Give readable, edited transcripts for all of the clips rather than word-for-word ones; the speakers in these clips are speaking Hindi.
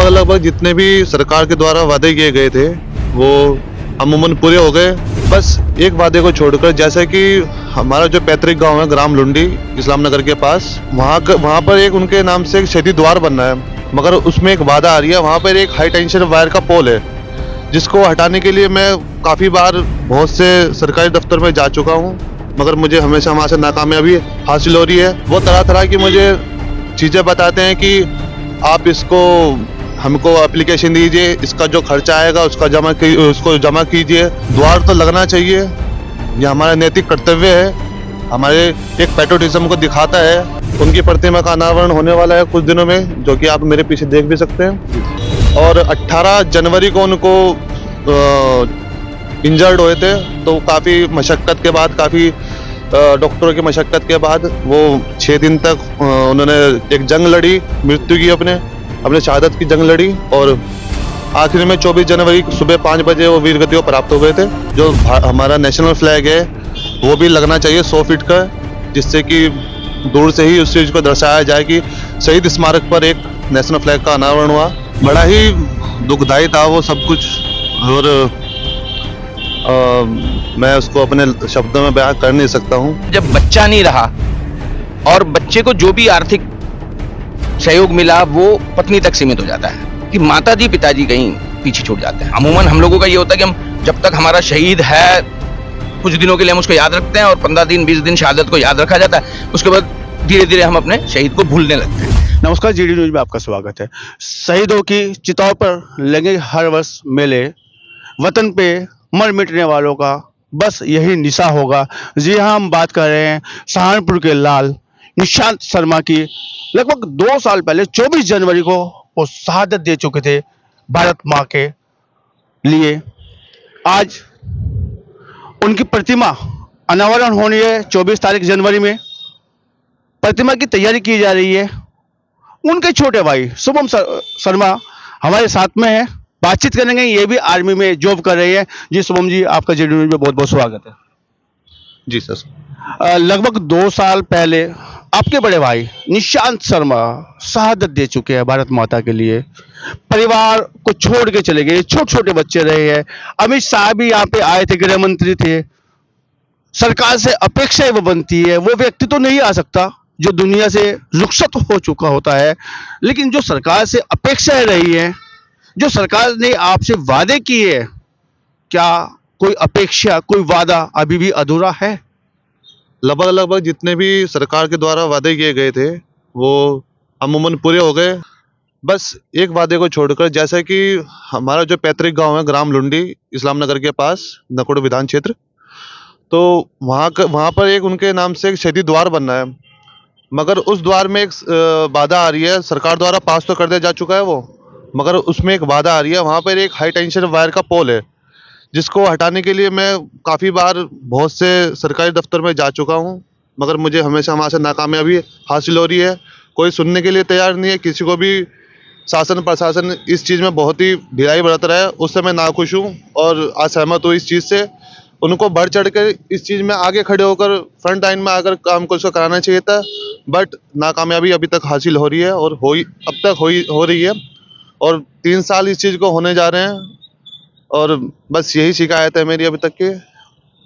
लगभग जितने भी सरकार के द्वारा वादे किए गए थे वो अमूमन पूरे हो गए। बस एक वादे को छोड़कर, जैसे कि हमारा जो पैतृक गांव है ग्राम लुंडी इस्लाम नगर के पास, वहाँ पर एक उनके नाम से एक शहीदी द्वार बनना है, मगर उसमें एक वादा आ रही है। वहाँ पर एक हाई टेंशन वायर का पोल है जिसको हटाने के लिए मैं काफ़ी बार बहुत से सरकारी दफ्तर में जा चुका हूँ, मगर मुझे हमेशा वहाँ से नाकामयाबी हासिल हो रही है। वो तरह तरह की मुझे चीज़ें बताते हैं कि आप इसको हमको एप्लीकेशन दीजिए, इसका जो खर्चा आएगा उसको जमा कीजिए। द्वार तो लगना चाहिए, ये हमारा नैतिक कर्तव्य है, हमारे एक पैट्रियोटिज्म को दिखाता है। उनकी प्रतिमा का अनावरण होने वाला है कुछ दिनों में, जो कि आप मेरे पीछे देख भी सकते हैं। और 18 जनवरी को उनको इंजर्ड हुए थे, तो काफ़ी मशक्क़त के बाद, काफ़ी डॉक्टरों की मशक्क़त के बाद वो 6 दिन तक उन्होंने एक जंग लड़ी, मृत्यु की अपने शहादत की जंग लड़ी, और आखिर में 24 जनवरी सुबह 5 बजे वो वीरगति को प्राप्त हो गए थे। जो हमारा नेशनल फ्लैग है वो भी लगना चाहिए 100 फीट का, जिससे कि दूर से ही उस चीज़ को दर्शाया जाए कि शहीद स्मारक पर एक नेशनल फ्लैग का अनावरण हुआ। बड़ा ही दुखदायी था वो सब कुछ, और मैं उसको अपने शब्दों में बयां कर नहीं सकता हूँ। जब बच्चा नहीं रहा और बच्चे को जो भी आर्थिक सहयोग मिला वो पत्नी तक सीमित हो जाता है कि माताजी पिताजी कहीं पीछे छूट जाते हैं। अमूमन हम लोगों का ये होता है कि हम जब तक हमारा शहीद है कुछ दिनों के लिए हम उसको याद रखते हैं, और 15 दिन 20 दिन शहादत को याद रखा जाता है, उसके बाद धीरे धीरे हम अपने शहीद को भूलने लगते हैं। नमस्कार, जीडी न्यूज में आपका स्वागत है। शहीदों की चिताओं पर लगे हर वर्ष मेले, वतन पे मर मिटने वालों का बस यही निशा होगा। जी हाँ, हम बात कर रहे हैं सहारनपुर के लाल निशांत शर्मा की। लगभग 2 साल पहले 24 जनवरी को वो शहादत दे चुके थे भारत माँ के लिए। आज उनकी प्रतिमा अनावरण होनी है 24 तारीख जनवरी में। प्रतिमा की तैयारी की जा रही है। उनके छोटे भाई शुभम शर्मा हमारे साथ में है, बातचीत करेंगे। ये भी आर्मी में जॉब कर रहे हैं। जी शुभम जी, आपका जीडी न्यूज में बहुत बहुत स्वागत है। जी सर। लगभग 2 साल पहले आपके बड़े भाई निशांत शर्मा शहादत दे चुके हैं भारत माता के लिए। परिवार को छोड़ के चले गए, छोटे छोटे बच्चे रहे हैं। अमित शाह भी यहाँ पे आए थे, गृह मंत्री थे। सरकार से अपेक्षाएं वो बनती है, वो व्यक्ति तो नहीं आ सकता जो दुनिया से रुखसत हो चुका होता है, लेकिन जो सरकार से अपेक्षाएं रही है, जो सरकार ने आपसे वादे किए, क्या कोई अपेक्षा, कोई वादा अभी भी अधूरा है? लगभग जितने भी सरकार के द्वारा वादे किए गए थे वो अमूमन पूरे हो गए। बस एक वादे को छोड़कर, जैसे कि हमारा जो पैतृक गांव है ग्राम लुंडी इस्लाम नगर के पास, नकुड़ विधान क्षेत्र, तो वहाँ पर एक उनके नाम से एक शहीदी द्वार बनना है, मगर उस द्वार में एक वादा आ रही है। सरकार द्वारा पास तो कर दिया जा चुका है वो, मगर उसमें एक वादा आ रही है। वहाँ पर एक हाई टेंशन वायर का पोल है जिसको हटाने के लिए मैं काफ़ी बार बहुत से सरकारी दफ्तर में जा चुका हूँ, मगर मुझे हमेशा वहाँ से नाकामयाबी हासिल हो रही है। कोई सुनने के लिए तैयार नहीं है, किसी को भी शासन प्रशासन इस चीज़ में बहुत ही ढिलाई बरत रहा है। उससे मैं नाखुश हूँ और असहमत हूँ इस चीज़ से। उनको बढ़ चढ़ कर इस चीज़ में आगे खड़े होकर फ्रंट लाइन में आकर काम को उसको कराना चाहिए था, बट नाकामयाबी अभी तक हासिल हो रही है, और अब तक हो रही है, और 3 साल इस चीज़ को होने जा रहे हैं, और बस यही शिकायत है मेरी अभी तक की।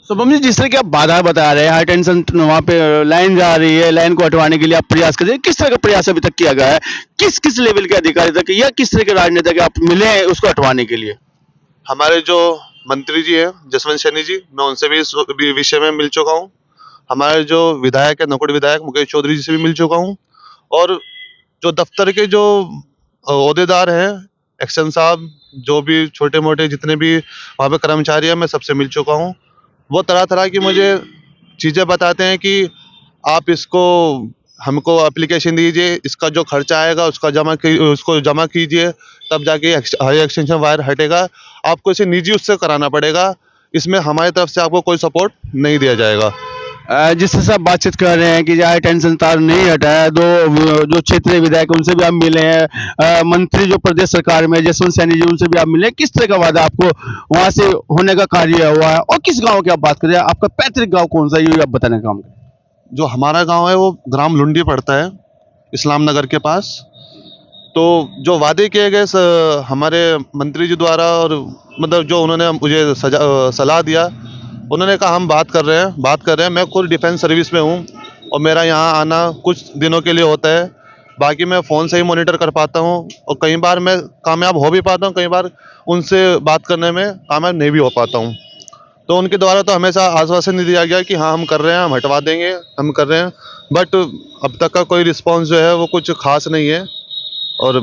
शुभम जी, जिस तरह की आप बाधा बता रहे हैं, हाई टेंशन वहाँ पे लाइन जा रही है, लाइन को हटवाने के लिए आप प्रयास कर रहे हैं, किस तरह का प्रयास अभी तक किया गया है? किस किस लेवल के अधिकारी तक या किस तरह के राजनेता आप मिले हैं उसको हटवाने के लिए? हमारे जो मंत्री जी हैं जसवंत सैनी जी, मैं उनसे भी इस विषय में मिल चुका हूँ। हमारे जो विधायक है नकुड़ विधायक मुकेश चौधरी जी से भी मिल चुका हूँ, और जो दफ्तर के जो ओहदेदार हैं, एक्शन साहब, जो भी छोटे मोटे जितने भी वहाँ पे कर्मचारी हैं, मैं सबसे मिल चुका हूँ। वो तरह तरह की मुझे चीज़ें बताते हैं कि आप इसको हमको एप्लीकेशन दीजिए, इसका जो खर्चा आएगा उसको जमा कीजिए, तब जाके हाई एक्सटेंशन वायर हटेगा। आपको इसे निजी उससे कराना पड़ेगा, इसमें हमारी तरफ से आपको कोई सपोर्ट नहीं दिया जाएगा। जिससे सब बातचीत कर रहे हैं कि हाई टेंशन तार नहीं हटा है, जो क्षेत्रीय विधायक उनसे भी आप मिले हैं, मंत्री जो प्रदेश सरकार में जसवंत सैनी जी उनसे भी आप मिले हैं। किस तरह का वादा आपको वहां से होने का कार्य हुआ है, और किस गांव की आप बात कर रहे हैं? आपका पैतृक गांव कौन सा, ये आप बताने का काम करें। जो हमारा गांव है वो ग्राम लुंडी पड़ता है इस्लाम नगर के पास। तो जो वादे किए गए हमारे मंत्री जी द्वारा, और मतलब जो उन्होंने मुझे सलाह दिया, उन्होंने कहा हम बात कर रहे हैं। मैं खुद डिफेंस सर्विस में हूँ और मेरा यहाँ आना कुछ दिनों के लिए होता है, बाकी मैं फ़ोन से ही मॉनिटर कर पाता हूँ और कई बार मैं कामयाब हो भी पाता हूँ, कई बार उनसे बात करने में कामयाब नहीं भी हो पाता हूँ। तो उनके द्वारा तो हमेशा आश्वासन नहीं दिया गया कि हाँ हम कर रहे हैं, हम हटवा देंगे, हम कर रहे हैं, बट अब तक का कोई रिस्पॉन्स जो है वो कुछ खास नहीं है और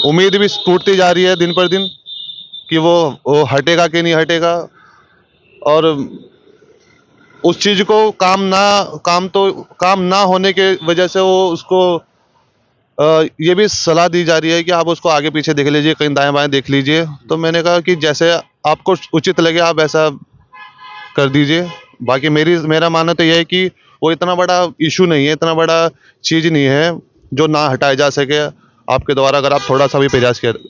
उम्मीद भी टूटती जा रही है दिन पर दिन कि वो हटेगा कि नहीं हटेगा। और उस चीज़ को काम ना होने के वजह से वो उसको ये भी सलाह दी जा रही है कि आप उसको आगे पीछे देख लीजिए, कहीं दाएं बाएं देख लीजिए। तो मैंने कहा कि जैसे आपको उचित लगे आप ऐसा कर दीजिए। बाकी मेरा मानना तो यह है कि वो इतना बड़ा इशू नहीं है, इतना बड़ा चीज़ नहीं है जो ना हटाया जा सके आपके द्वारा, अगर आप थोड़ा सा भी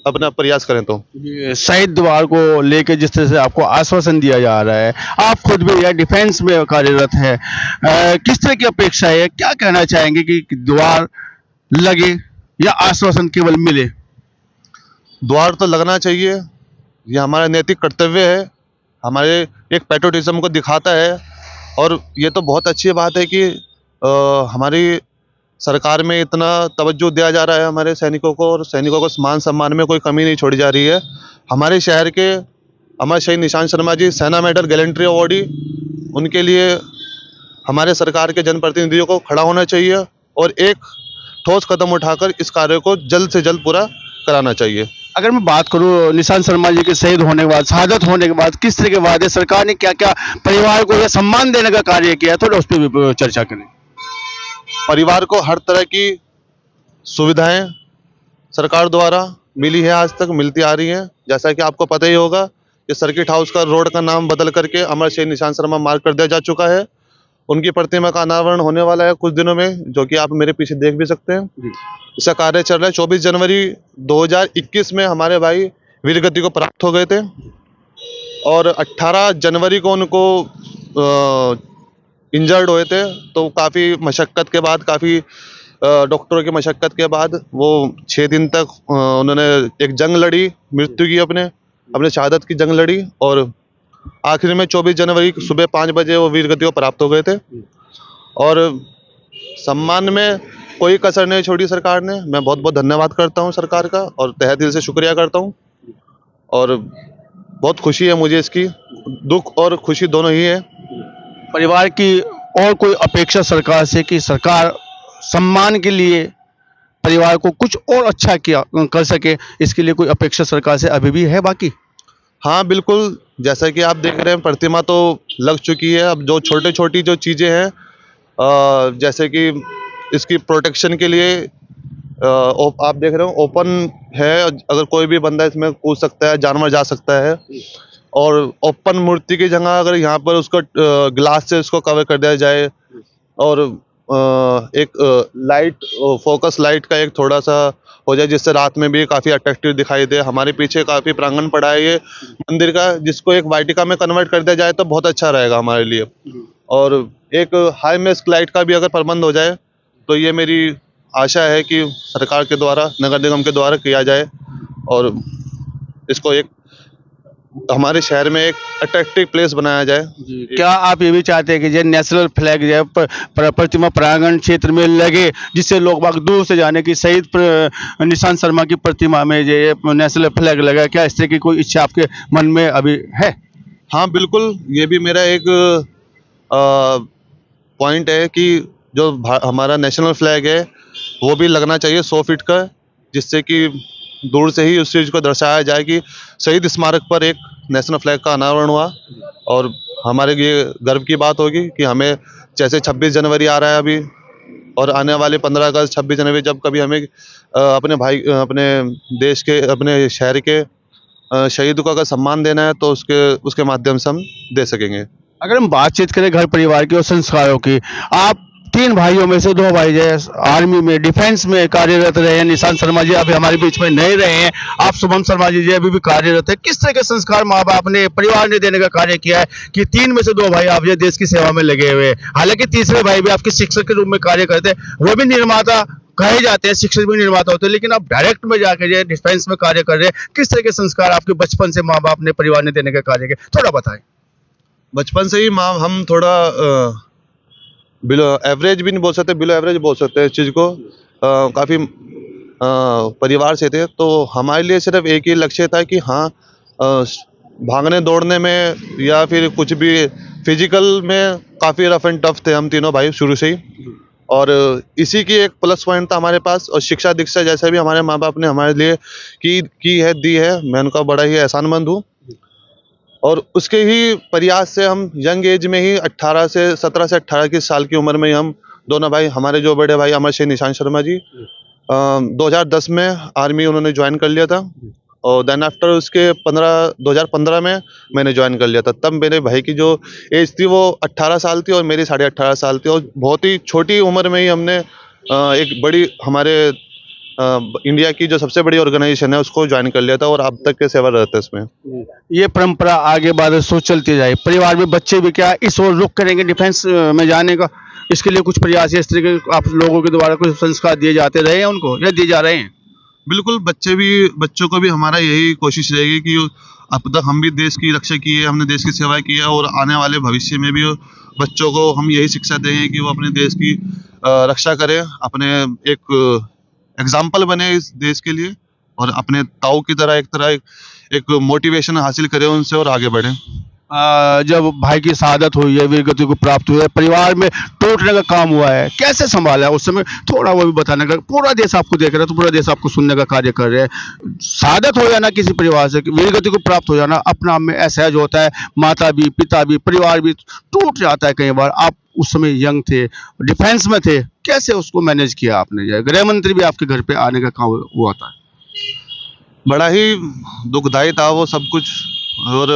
अपना प्रयास करें तो। ये शहीद द्वार को लेकर जिस तरह से आपको आश्वासन दिया जा रहा है, आप खुद भी या डिफेंस में कार्यरत है, किस तरह की अपेक्षा है, क्या कहना चाहेंगे कि द्वार लगे या आश्वासन केवल मिले? द्वार तो लगना चाहिए, ये हमारा नैतिक कर्तव्य है, हमारे एक पैट्रियोटिज्म को दिखाता है। और ये तो बहुत अच्छी बात है कि हमारी सरकार में इतना तवज्जो दिया जा रहा है हमारे सैनिकों को, और सैनिकों को मान सम्मान में कोई कमी नहीं छोड़ी जा रही है। हमारे शहर के अमर शहीद निशांत शर्मा जी सेना मेडल गैलेंट्री अवॉर्डी, उनके लिए हमारे सरकार के जनप्रतिनिधियों को खड़ा होना चाहिए और एक ठोस कदम उठाकर इस कार्य को जल्द से जल्द पूरा कराना चाहिए। अगर मैं बात करूं निशांत शर्मा जी के शहीद होने के बाद, शहादत होने के बाद किस तरह के वादे सरकार ने क्या क्या परिवार को या सम्मान देने का कार्य किया, थोड़ा उस पर भी चर्चा करें। परिवार को हर तरह की सुविधाएं सरकार द्वारा मिली है, आज तक मिलती आ रही हैं। जैसा कि आपको पता ही होगा कि सर्किट हाउस का रोड का नाम बदल करके अमर शहीद निशांत शर्मा मार्ग कर दिया जा चुका है। उनकी प्रतिमा का अनावरण होने वाला है कुछ दिनों में, जो कि आप मेरे पीछे देख भी सकते हैं। इसका कार्य चल रहा है। 24 जनवरी 2021 में हमारे भाई वीरगति को प्राप्त हो गए थे और 18 जनवरी को उनको इंजर्ड हुए थे। तो काफ़ी मशक्क़त के बाद, काफ़ी डॉक्टरों की मशक्क़त के बाद वो 6 दिन तक उन्होंने एक जंग लड़ी, मृत्यु की अपने शहादत की जंग लड़ी और आखिर में 24 जनवरी सुबह 5 बजे वो वीरगति को प्राप्त हो गए थे। और सम्मान में कोई कसर नहीं छोड़ी सरकार ने। मैं बहुत बहुत धन्यवाद करता हूँ सरकार का और तहे दिल से शुक्रिया करता हूँ और बहुत खुशी है मुझे इसकी। दुख और खुशी दोनों ही है। परिवार की और कोई अपेक्षा सरकार से कि सरकार सम्मान के लिए परिवार को कुछ और अच्छा किया कर सके, इसके लिए कोई अपेक्षा सरकार से अभी भी है बाकी? हाँ बिल्कुल, जैसा कि आप देख रहे हैं प्रतिमा तो लग चुकी है। अब जो छोटी जो चीज़ें हैं जैसे कि इसकी प्रोटेक्शन के लिए आप देख रहे हो ओपन है, अगर कोई भी बंदा इसमें कूद सकता है, जानवर जा सकता है। और ओपन मूर्ति की जगह अगर यहाँ पर उसको ग्लास से उसको कवर कर दिया जाए और एक लाइट फोकस लाइट का एक थोड़ा सा हो जाए जिससे रात में भी काफ़ी अट्रैक्टिव दिखाई दे। हमारे पीछे काफ़ी प्रांगण पड़ा है ये मंदिर का, जिसको एक वाटिका में कन्वर्ट कर दिया जाए तो बहुत अच्छा रहेगा हमारे लिए। और एक हाई मेस्क लाइट का भी अगर प्रबंध हो जाए तो ये मेरी आशा है कि सरकार के द्वारा, नगर निगम के द्वारा किया जाए और इसको एक हमारे शहर में एक अट्रैक्टिव प्लेस बनाया जाए। क्या आप ये भी चाहते हैं कि जो नेशनल फ्लैग जो है प्रतिमा प्रांगण क्षेत्र में लगे, जिससे लोग बाग दूर से जाने की, शहीद निशांत शर्मा की प्रतिमा में जो नेशनल फ्लैग लगा, क्या इस तरह की कोई इच्छा आपके मन में अभी है? हाँ बिल्कुल, ये भी मेरा एक पॉइंट है कि जो हमारा नेशनल फ्लैग है वो भी लगना चाहिए 100 फीट का, जिससे कि दूर से ही उस चीज़ को दर्शाया जाए कि शहीद स्मारक पर एक नेशनल फ्लैग का अनावरण हुआ। और हमारे लिए गर्व की बात होगी कि हमें जैसे 26 जनवरी आ रहा है अभी और आने वाले 15 अगस्त 26 जनवरी जब कभी हमें अपने भाई, अपने देश के, अपने शहर के शहीद को अगर सम्मान देना है तो उसके माध्यम से हम दे सकेंगे। अगर हम बातचीत करें घर परिवार की और संस्कारों की, आप 3 भाइयों में से 2 भाई जो है आर्मी में, डिफेंस में कार्यरत रहे हैं। निशांत शर्मा जी अभी हमारे बीच में नहीं रहे हैं, आप शुभम शर्मा जी अभी भी कार्यरत है। किस तरह के संस्कार माँ बाप ने, परिवार ने देने का कार्य किया है कि 3 में से 2 भाई आप जो देश की सेवा में लगे हुए हैं? हालांकि तीसरे भाई भी आपके शिक्षक के रूप में कार्य करते हैं, वो भी निर्माता कहे जाते हैं शिक्षक भी निर्माता होते हैं, लेकिन आप डायरेक्ट में जाकर जो डिफेंस में कार्य कर रहे हैं, किस तरह के संस्कार आपके बचपन से माँ बाप ने, परिवार ने देने का कार्य किया, थोड़ा बताएं। बचपन से ही माँ हम थोड़ा बिलो एवरेज भी नहीं बोल सकते, बिलो एवरेज बोल सकते हैं इस चीज़ को। काफ़ी परिवार से थे, तो हमारे लिए सिर्फ एक ही लक्ष्य था कि हाँ, भागने दौड़ने में या फिर कुछ भी फिजिकल में काफ़ी रफ एंड टफ थे हम तीनों भाई शुरू से ही। और इसी की एक प्लस पॉइंट था हमारे पास। और शिक्षा दीक्षा जैसे भी हमारे माँ बाप ने हमारे लिए की है, दी है, मैं उनका बड़ा ही एहसानमंद हूँ। और उसके ही प्रयास से हम यंग एज में ही 17 से 18 की साल की उम्र में ही हम दोनों भाई, हमारे जो बड़े भाई अमर सिंह निशांत शर्मा जी 2010 में आर्मी उन्होंने ज्वाइन कर लिया था। और देन आफ्टर उसके 2015 में मैंने ज्वाइन कर लिया था। तब मेरे भाई की जो एज थी वो 18 साल थी और मेरी 18.5 साल थी। और बहुत ही छोटी उम्र में ही हमने एक बड़ी हमारे इंडिया की जो सबसे बड़ी ऑर्गेनाइजेशन है उसको ज्वाइन कर लिया था और अब तक के सेवारत है इसमें। ये परंपरा आगे बाद सो चलती जाए, परिवार में बच्चे भी क्या इस ओर रुख करेंगे डिफेंस में जाने का, इसके लिए कुछ प्रयास इस तरह के आप लोगों के द्वारा कुछ संस्कार दिए जाते रहे हैं उनको, या दिए जा रहे हैं? बिल्कुल, बच्चों को भी हमारा यही कोशिश रहेगी कि अब तक हम भी देश की रक्षा की है, हमने देश की सेवा की है और आने वाले भविष्य में भी बच्चों को हम यही शिक्षा देंगे कि वो अपने देश की रक्षा करें, अपने एक एग्जाम्पल बने इस देश के लिए और अपने ताऊ की तरह एक मोटिवेशन हासिल करें उनसे और आगे बढ़ें। जब भाई की शहादत हुई है, वीर गति को प्राप्त हुई है, परिवार में टूटने का काम हुआ है, कैसे संभाला है उस समय, थोड़ा वो भी बताने का। पूरा देश आपको देख रहा है, तो पूरा देश आपको सुनने का कार्य कर रहे हैं। शहादत हो जाना किसी परिवार से, वीर गति को प्राप्त हो जाना अपना में असहज होता है। माता भी, पिता भी, परिवार भी टूट जाता है कई बार। आप उस समय यंग थे, डिफेंस में थे, कैसे उसको मैनेज किया आपने? गृह मंत्री भी आपके घर पे आने का काम हुआ था। बड़ा ही दुखदाई था वो सब कुछ। और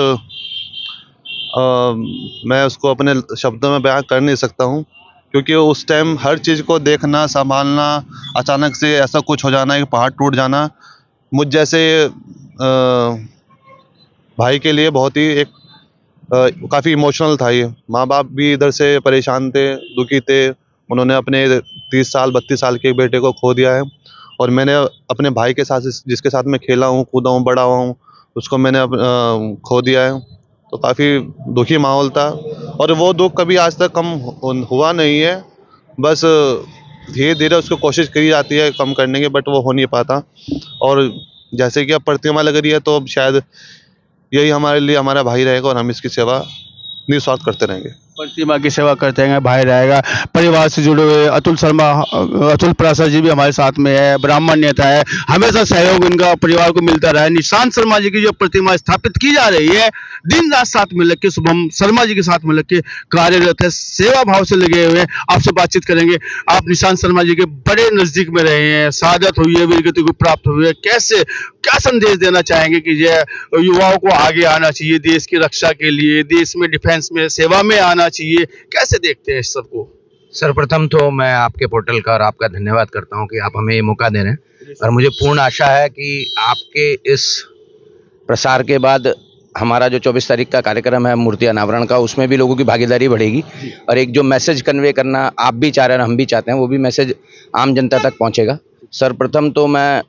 मैं उसको अपने शब्दों में बयां कर नहीं सकता हूँ, क्योंकि उस टाइम हर चीज़ को देखना, संभालना, अचानक से ऐसा कुछ हो जाना, एक पहाड़ टूट जाना, मुझ जैसे भाई के लिए बहुत ही एक काफ़ी इमोशनल था ये। माँ बाप भी इधर से परेशान थे, दुखी थे। उन्होंने अपने 30 साल 32 साल के एक बेटे को खो दिया है और मैंने अपने भाई के साथ, जिसके साथ मैं खेला हूँ, कूदा हूँ, बड़ा हुआ हूँ, उसको मैंने खो दिया है। तो काफ़ी दुखी माहौल था और वो दुख कभी आज तक कम हुआ नहीं है। बस धीरे धीरे उसको कोशिश करी जाती है कम करने की, बट वो हो नहीं पाता। और जैसे कि अब प्रतिमा लग रही है, तो अब शायद यही हमारे लिए हमारा भाई रहेगा और हम इसकी सेवा निस्वार्थ करते रहेंगे। प्रतिमा की सेवा करते हैं, भाई रहेगा। परिवार से जुड़े हुए अतुल प्रसाद जी भी हमारे साथ में है, ब्राह्मण नेता है, हमेशा सहयोग इनका परिवार को मिलता रहा है। निशांत शर्मा जी की जो प्रतिमा स्थापित की जा रही है, दिन रात साथ में लग के, शुभम शर्मा जी के साथ में लग के कार्यरत है, सेवा भाव से लगे हुए हैं। आपसे बातचीत करेंगे। आप निशांत शर्मा जी के बड़े नजदीक में रहे हैं, शहादत हुई है, वीरगति को प्राप्त हुई है, कैसे क्या संदेश देना चाहेंगे कि ये युवाओं को आगे आना चाहिए देश की रक्षा के लिए, देश में डिफेंस में सेवा में आना चाहिए, कैसे देखते हैं इस सबको? सर्वप्रथम तो मैं आपके पोर्टल का और आपका धन्यवाद करता हूं कि आप हमें ये मौका दे रहे हैं और मुझे पूर्ण आशा है कि आपके इस प्रसार के बाद हमारा जो 24 तारीख का कार्यक्रम है मूर्ति अनावरण का, उसमें भी लोगों की भागीदारी बढ़ेगी और एक जो मैसेज कन्वे करना आप भी चाह रहे हैं, हम भी चाहते हैं, वो भी मैसेज आम जनता तक पहुंचेगा। सर्वप्रथम तो मैं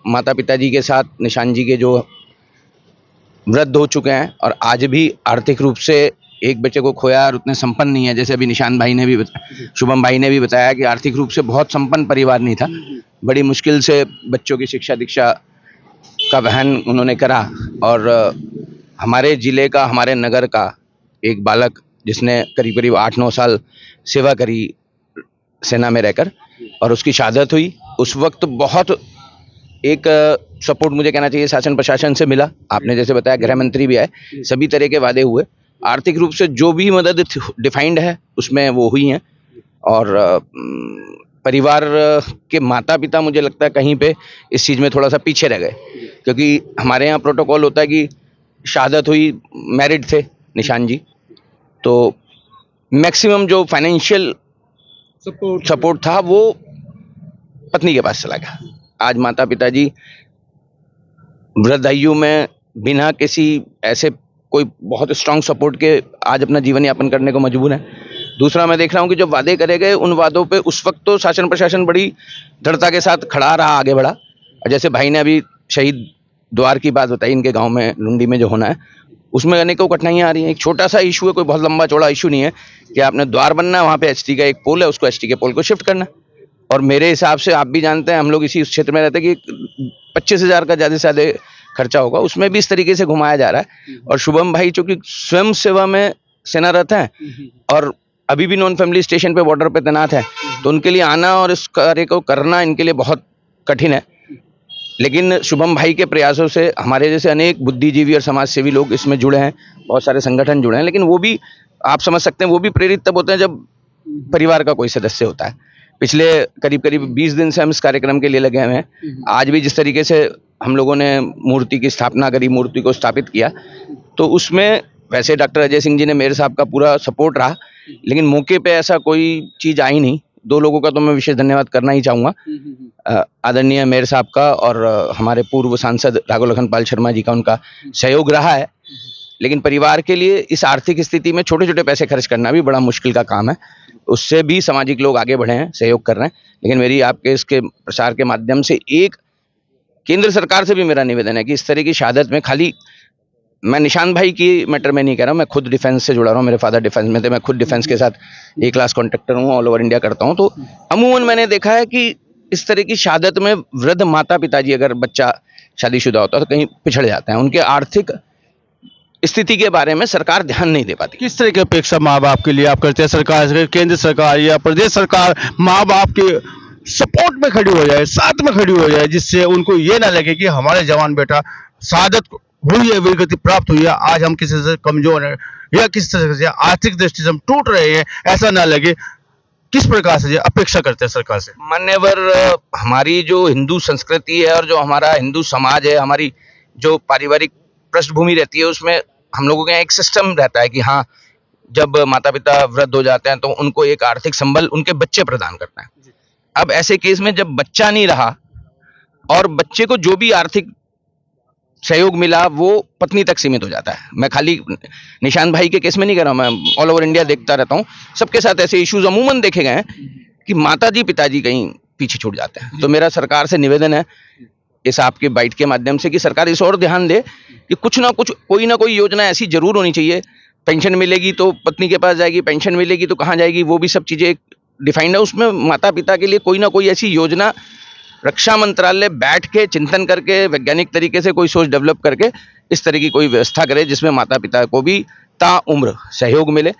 माता पिता जी के साथ निशान जी के जो वृद्ध हो चुके हैं और आज भी आर्थिक रूप से एक बच्चे को खोया और उतने संपन्न नहीं है, जैसे अभी निशान भाई ने भी शुभम भाई ने भी बताया कि आर्थिक रूप से बहुत संपन्न परिवार नहीं था। बड़ी मुश्किल से बच्चों की शिक्षा दीक्षा का वहन उन्होंने करा और हमारे ज़िले का, हमारे नगर का एक बालक जिसने करीब करीब 8-9 साल सेवा करी सेना में रहकर और उसकी शहादत हुई, उस वक्त बहुत एक सपोर्ट मुझे कहना चाहिए शासन प्रशासन से मिला। आपने जैसे बताया गृह मंत्री भी आए, सभी तरह के वादे हुए, आर्थिक रूप से जो भी मदद डिफाइंड है उसमें वो हुई हैं और परिवार के माता पिता मुझे लगता है कहीं पे इस चीज़ में थोड़ा सा पीछे रह गए, क्योंकि हमारे यहाँ प्रोटोकॉल होता है कि शहादत हुई, मैरिड थे निशान जी, तो मैक्सिमम जो फाइनेंशियल सपोर्ट था वो पत्नी के पास चला गया। आज माता पिताजी वृद्धायु में बिना किसी ऐसे कोई बहुत स्ट्रांग सपोर्ट के आज अपना जीवन यापन करने को मजबूर है। दूसरा मैं देख रहा हूँ कि जो वादे करे गए उन वादों पे उस वक्त तो शासन प्रशासन बड़ी दृढ़ता के साथ खड़ा रहा, आगे बढ़ा। जैसे भाई ने अभी शहीद द्वार की बात बताई, इनके गांव में लुंडी में जो होना है, उसमें अनेकों कठिनाइयां आ रही हैं। एक छोटा सा इशू है, कोई बहुत लंबा चौड़ा इशू नहीं है कि आपने द्वार बनना है, वहाँ पे एचटी का एक पोल है, उसको एचटी के पोल को शिफ्ट करना है। और मेरे हिसाब से आप भी जानते हैं, हम लोग इसी क्षेत्र में रहते हैं कि 25,000 का ज़्यादा से ज़्यादा खर्चा होगा, उसमें भी इस तरीके से घुमाया जा रहा है। और शुभम भाई चूंकि स्वयं सेवा में सेनारत हैं और अभी भी नॉन फैमिली स्टेशन पे बॉर्डर पे तैनात है, तो उनके लिए आना और इस कार्य को करना इनके लिए बहुत कठिन है। लेकिन शुभम भाई के प्रयासों से हमारे जैसे अनेक बुद्धिजीवी और समाज सेवी लोग इसमें जुड़े हैं, बहुत सारे संगठन जुड़े हैं। लेकिन वो भी आप समझ सकते हैं, वो भी प्रेरित तब होते हैं जब परिवार का कोई सदस्य होता है। पिछले करीब करीब 20 दिन से हम इस कार्यक्रम के लिए लगे हुए हैं। आज भी जिस तरीके से हम लोगों ने मूर्ति की स्थापना करी, मूर्ति को स्थापित किया, तो उसमें वैसे डॉक्टर अजय सिंह जी ने मेयर साहब का पूरा सपोर्ट रहा, लेकिन मौके पे ऐसा कोई चीज़ आई नहीं। 2 लोगों का तो मैं विशेष धन्यवाद करना ही चाहूँगा, आदरणीय मेयर साहब का और हमारे पूर्व सांसद राघव लखन पाल शर्मा जी का, उनका सहयोग रहा है। लेकिन परिवार के लिए इस आर्थिक स्थिति में छोटे छोटे पैसे खर्च करना भी बड़ा मुश्किल का काम है। उससे भी सामाजिक लोग आगे बढ़े हैं, सहयोग कर रहे हैं। लेकिन मेरी आपके इसके प्रसार के माध्यम से एक केंद्र सरकार से भी मेरा निवेदन है कि इस तरह की शहादत में, खाली मैं निशान भाई की मैटर में नहीं कह रहा हूँ, मैं खुद डिफेंस से जुड़ा रहा हूँ, मेरे फादर डिफेंस में थे, मैं खुद डिफेंस के साथ A क्लास कॉन्ट्रैक्टर हूँ, ऑल ओवर इंडिया करता हूँ। तो अमूमन मैंने देखा है कि इस तरह की शहादत में वृद्ध माता पिताजी, अगर बच्चा शादीशुदा होता है तो कहीं पिछड़ जाते हैं। उनके आर्थिक स्थिति के बारे में सरकार ध्यान नहीं दे पाती। किस तरह की अपेक्षा माँ बाप के लिए आप करते हैं? सरकार से, केंद्र सरकार या प्रदेश सरकार माँ बाप के सपोर्ट में खड़ी हो जाए, साथ में खड़ी हो जाए, जिससे उनको ये ना लगे कि हमारे जवान बेटा शहादत हुई है, वीरगति प्राप्त हुई है, आज हम किसी से कमजोर हैं या किस तरह से आर्थिक दृष्टि से हम टूट रहे हैं, ऐसा ना लगे। किस प्रकार से ये अपेक्षा करते हैं सरकार से? मान्यवर, हमारी जो हिंदू संस्कृति है और जो हमारा हिंदू समाज है, हमारी जो पारिवारिक पृष्ठभूमि रहती है, उसमें हम लोगों के यहाँ एक सिस्टम रहता है कि हाँ, जब माता पिता वृद्ध हो जाते हैं तो उनको एक आर्थिक संबल उनके बच्चे प्रदान करते हैं। अब ऐसे केस में जब बच्चा नहीं रहा और बच्चे को जो भी आर्थिक सहयोग मिला वो पत्नी तक सीमित हो जाता है। मैं खाली निशान भाई के केस में नहीं कर रहा हूँ, मैं ऑल ओवर इंडिया देखता रहता हूँ, सबके साथ ऐसे इश्यूज अमूमन देखे गए हैं कि माताजी पिताजी कहीं पीछे छूट जाते हैं। तो मेरा सरकार से निवेदन है इस आपके बाइट के माध्यम से कि सरकार इस और ध्यान दे कि कुछ ना कुछ, कोई ना कोई योजना ऐसी जरूर होनी चाहिए। पेंशन मिलेगी तो पत्नी के पास जाएगी, पेंशन मिलेगी तो कहाँ जाएगी, वो भी सब चीज़ें डिफाइंड है। उसमें माता पिता के लिए कोई ना कोई ऐसी योजना रक्षा मंत्रालय बैठ के चिंतन करके वैज्ञानिक तरीके से कोई सोच डेवलप करके इस तरह की कोई व्यवस्था करे जिसमें माता पिता को भी ताउम्र सहयोग मिले।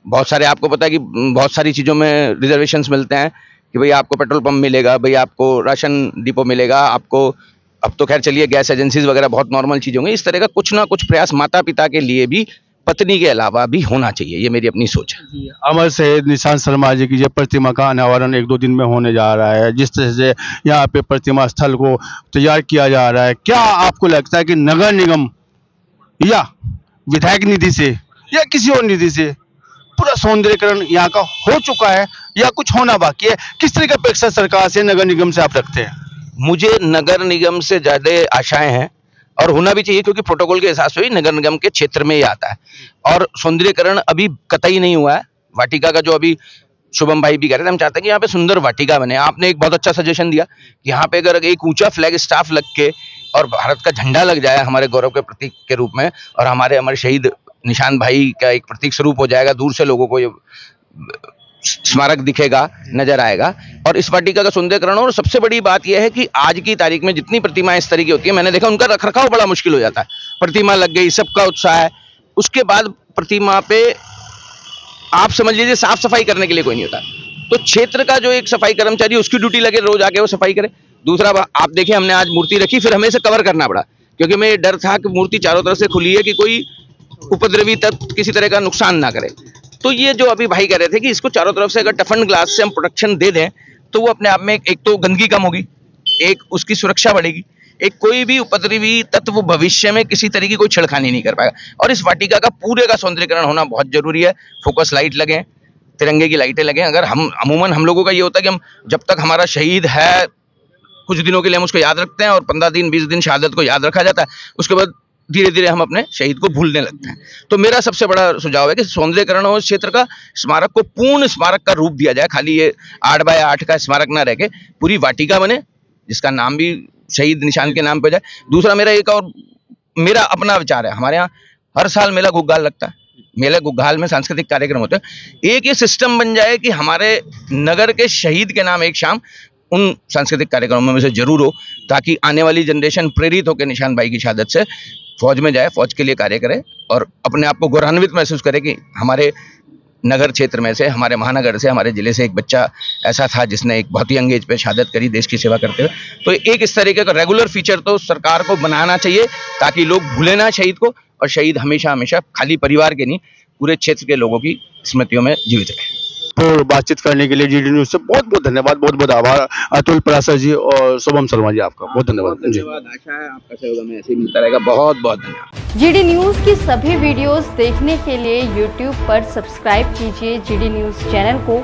बहुत सारे, आपको पता है कि बहुत सारी चीज़ों में रिजर्वेशंस मिलते हैं कि भाई आपको पेट्रोल पंप मिलेगा, भाई आपको राशन डिपो मिलेगा, आपको, अब तो खैर चलिए गैस एजेंसीज वगैरह बहुत नॉर्मल चीज़ होंगी। इस तरह का कुछ ना कुछ प्रयास माता पिता के लिए भी पत्नी के अलावा भी होना चाहिए, ये मेरी अपनी सोच है। अमर शहीद निशान शर्मा जी की ये प्रतिमा का अनावरण 1-2 दिन में होने जा रहा है। जिस तरह से यहाँ पे प्रतिमा स्थल को तैयार किया जा रहा है, क्या आपको लगता है कि नगर निगम या विधायक निधि से या किसी और निधि से पूरा सौंदर्यीकरण यहाँ का हो चुका है या कुछ होना बाकी है? किस तरह की अपेक्षा सरकार से, नगर निगम से आप रखते हैं? मुझे नगर निगम से ज़्यादा आशाएं हैं और होना भी चाहिए, क्योंकि प्रोटोकॉल के हिसाब से ही नगर निगम के क्षेत्र में ही आता है। और सौंदर्यीकरण अभी कतई नहीं हुआ है। वाटिका का जो अभी शुभम भाई भी कह रहे थे, हम चाहते हैं कि यहाँ पे सुंदर वाटिका बने। आपने एक बहुत अच्छा सजेशन दिया कि यहाँ पे अगर एक ऊंचा फ्लैग स्टाफ लग के और भारत का झंडा लग जाए हमारे गौरव के प्रतीक के रूप में, और हमारे अमर शहीद निशान भाई का एक प्रतीक स्वरूप हो जाएगा, दूर से लोगों को ये स्मारक दिखेगा, नजर आएगा। और इस वाटिका का सौंदर्यीकरण, और सबसे बड़ी बात यह है कि आज की तारीख में जितनी प्रतिमाएं इस तरह की होती है, मैंने देखा उनका रखरखाव बड़ा मुश्किल हो जाता है। प्रतिमा लग गई, सबका उत्साह है, उसके बाद प्रतिमा पे आप समझ लीजिए साफ सफाई करने के लिए कोई नहीं होता। तो क्षेत्र का जो एक सफाई कर्मचारी, उसकी ड्यूटी लगे रोज आके वो सफाई करे। दूसरा, आप देखिए हमने आज मूर्ति रखी, फिर हमें इसे कवर करना पड़ा, क्योंकि हमें डर था कि मूर्ति चारों तरफ से खुली है कि कोई उपद्रवी तत्व किसी तरह का नुकसान ना करे। तो ये जो अभी भाई कह रहे थे कि इसको चारों तरफ से अगर टफन ग्लास से हम प्रोटेक्शन दे दें तो वो अपने आप में एक तो गंदगी कम होगी, एक उसकी सुरक्षा बढ़ेगी, एक कोई भी उपद्रवी तत्व भविष्य में किसी तरह की कोई छेड़खानी नहीं कर पाएगा। और इस वाटिका का पूरे का सौंदर्यीकरण होना बहुत जरूरी है। फोकस लाइट लगे, तिरंगे की लाइटें लगें। अगर अमूमन हम लोगों का ये होता है कि हम जब तक हमारा शहीद है कुछ दिनों के लिए हम उसको याद रखते हैं और 15 दिन 20 दिन शहादत को याद रखा जाता है, उसके बाद धीरे धीरे हम अपने शहीद को भूलने लगते हैं। तो मेरा सबसे बड़ा सुझाव है कि सौंदर्यीकरण हो, इस क्षेत्र का स्मारक को पूर्ण स्मारक का रूप दिया जाए, खाली ये 8x8 का स्मारक ना रह के पूरी वाटिका बने जिसका नाम भी शहीद निशान के नाम पे जाए। दूसरा मेरा अपना विचार है, हमारे यहाँ हर साल मेला गुग्गाल लगता है, मेले गुग्गाल में सांस्कृतिक कार्यक्रम होते हैं। एक ये सिस्टम बन जाए कि हमारे नगर के शहीद के नाम एक शाम उन सांस्कृतिक कार्यक्रमों में से जरूर हो, ताकि आने वाली जनरेशन प्रेरित होकर निशान भाई की शहादत से फौज में जाए, फौज के लिए कार्य करे और अपने आप को गौरवान्वित महसूस करे कि हमारे नगर क्षेत्र में से, हमारे महानगर से, हमारे जिले से एक बच्चा ऐसा था जिसने एक बहुत ही यंग एज पे शहादत करी देश की सेवा करते हुए। तो एक इस तरीके का रेगुलर फीचर तो सरकार को बनाना चाहिए ताकि लोग भूले ना शहीद को, और शहीद हमेशा हमेशा खाली परिवार के नहीं पूरे क्षेत्र के लोगों की स्मृतियों में जीवित रहे। तो बातचीत करने के लिए जीडी न्यूज से बहुत बहुत धन्यवाद, बहुत बहुत आभार अतुल पराशर जी और शुभम शर्मा जी, आपका बहुत धन्यवाद जी। आशा है आपका सहयोग हमें ऐसे ही मिलता रहेगा। बहुत बहुत धन्यवाद। जीडी न्यूज की सभी वीडियोस देखने के लिए यूट्यूब पर सब्सक्राइब कीजिए जीडी न्यूज चैनल को,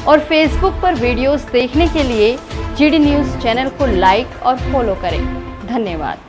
और फेसबुक पर वीडियोस देखने के लिए जीडी न्यूज चैनल को लाइक और फॉलो करें। धन्यवाद।